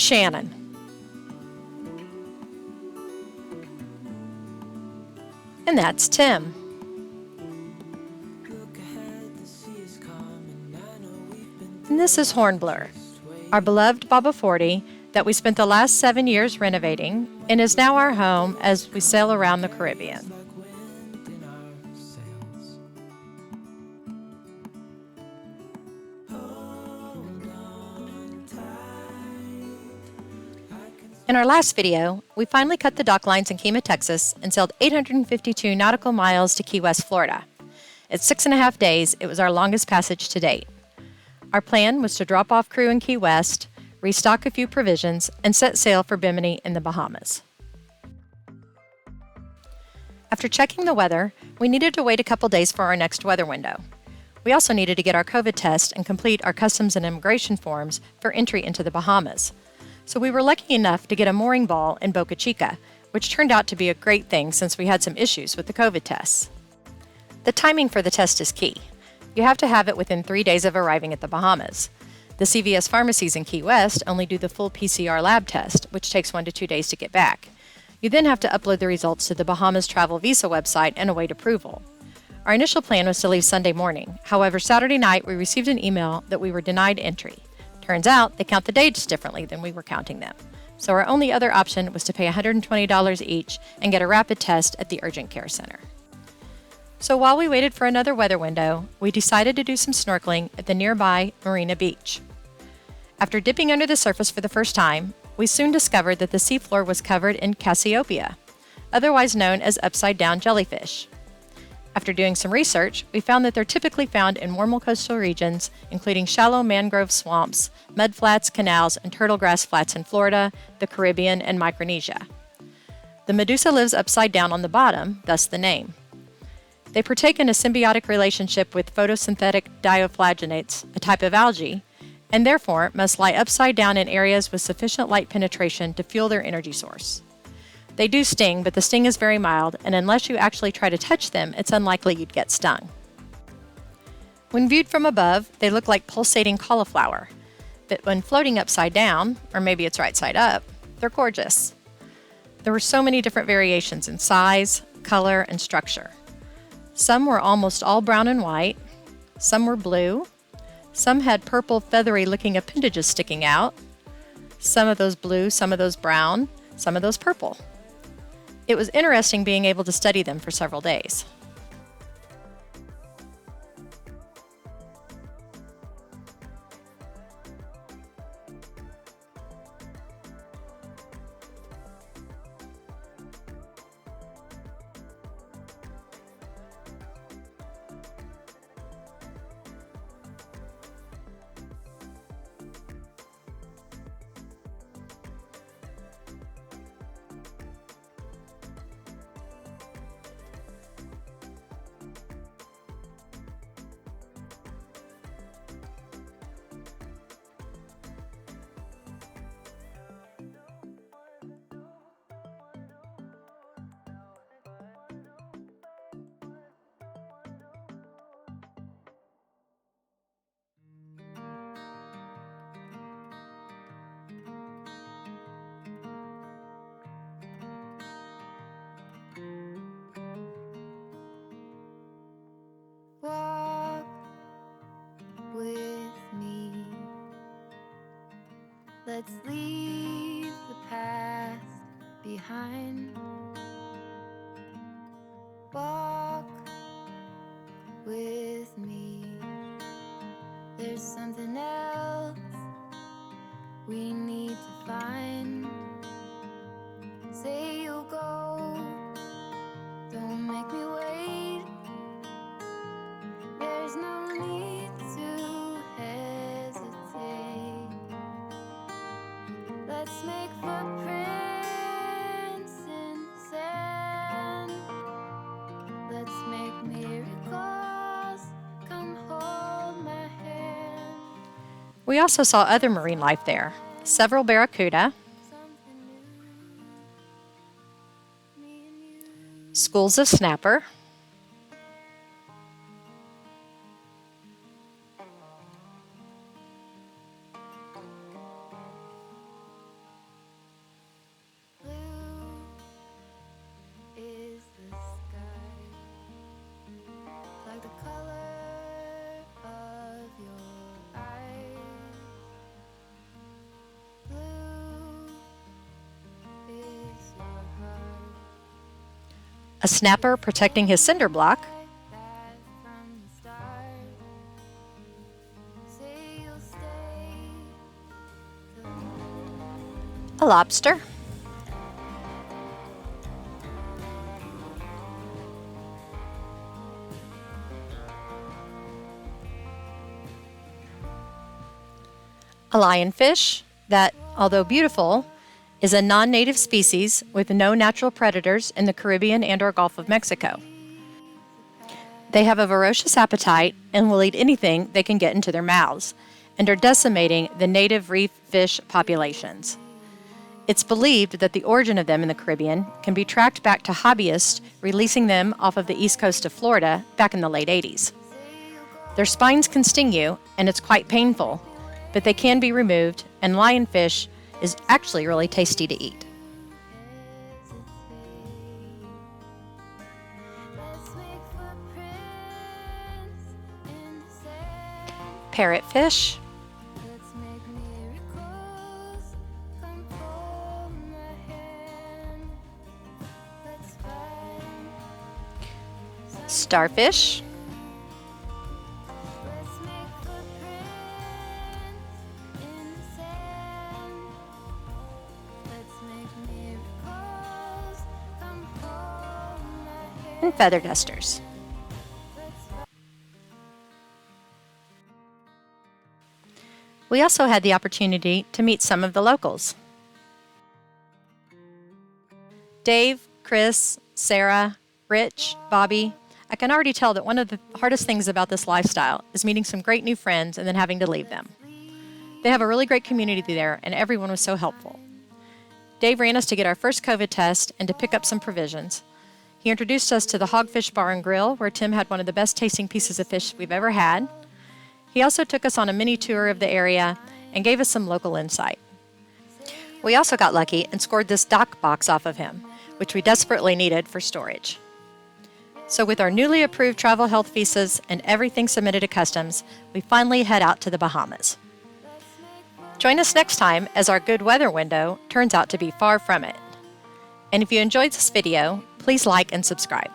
Shannon. And that's Tim. And this is Hornblower, our beloved Baba 40 that we spent the last 7 years renovating and is now our home as we sail around the Caribbean. In our last video, we finally cut the dock lines in Kemah, Texas, and sailed 852 nautical miles to Key West, Florida. At 6.5 days, it was our longest passage to date. Our plan was to drop off crew in Key West, restock a few provisions, and set sail for Bimini in the Bahamas. After checking the weather, we needed to wait a couple days for our next weather window. We also needed to get our COVID test and complete our customs and immigration forms for entry into the Bahamas. So we were lucky enough to get a mooring ball in Boca Chica, which turned out to be a great thing since we had some issues with the COVID tests. The timing for the test is key. You have to have it within 3 days of arriving at the Bahamas. The CVS pharmacies in Key West only do the full PCR lab test, which takes 1 to 2 days to get back. You then have to upload the results to the Bahamas Travel Visa website and await approval. Our initial plan was to leave Sunday morning. However, Saturday night we received an email that we were denied entry. Turns out they count the dates differently than we were counting them. So our only other option was to pay $120 each and get a rapid test at the urgent care center. So while we waited for another weather window, we decided to do some snorkeling at the nearby Marina Beach. After dipping under the surface for the first time, we soon discovered that the seafloor was covered in Cassiopeia, otherwise known as upside-down jellyfish. After doing some research, we found that they're typically found in warmer coastal regions, including shallow mangrove swamps, mudflats, canals, and turtle grass flats in Florida, the Caribbean, and Micronesia. The medusa lives upside down on the bottom, thus the name. They partake in a symbiotic relationship with photosynthetic dioflagellates, a type of algae, and therefore must lie upside down in areas with sufficient light penetration to fuel their energy source. They do sting, but the sting is very mild, and unless you actually try to touch them, it's unlikely you'd get stung. When viewed from above, they look like pulsating cauliflower, but when floating upside down, or maybe it's right side up, they're gorgeous. There were so many different variations in size, color, and structure. Some were almost all brown and white, some were blue, some had purple feathery-looking appendages sticking out, some of those blue, some of those brown, some of those purple. It was interesting being able to study them for several days. Walk with me. Let's leave the past behind. Walk with me. There's something else we need to find. Say you'll go. Don't make me wait. There's no need to hesitate. Let's make footprints in the sand. Let's make miracles. Come hold my hand. We also saw other marine life there, several barracuda, schools of snapper, a snapper protecting his cinder block, from the start. Say you'll stay. a lobster, a lionfish that, although beautiful, is a non-native species with no natural predators in the Caribbean and/or Gulf of Mexico. They have a voracious appetite and will eat anything they can get into their mouths, and are decimating the native reef fish populations. It's believed that the origin of them in the Caribbean can be tracked back to hobbyists releasing them off of the east coast of Florida back in the late 80s. Their spines can sting you, and it's quite painful, but they can be removed, and lionfish is actually really tasty to eat. Let's make footprints in the sand. Parrotfish, Let's make miracles. Come hold my hand. Let's find. starfish, Let's make footprints in the sand. Let's make miracles. Come hold my hand. and feather dusters. We also had the opportunity to meet some of the locals. Dave, Chris, Sarah, Rich, Bobby. I can already tell that one of the hardest things about this lifestyle is meeting some great new friends and then having to leave them. They have a really great community there, and everyone was so helpful. Dave ran us to get our first COVID test and to pick up some provisions. He introduced us to the Hogfish Bar and Grill, where Tim had one of the best tasting pieces of fish we've ever had. He also took us on a mini tour of the area and gave us some local insight. We also got lucky and scored this dock box off of him, which we desperately needed for storage. So with our newly approved travel health visas and everything submitted to customs, we finally head out to the Bahamas. Join us next time as our good weather window turns out to be far from it. And if you enjoyed this video, please like and subscribe.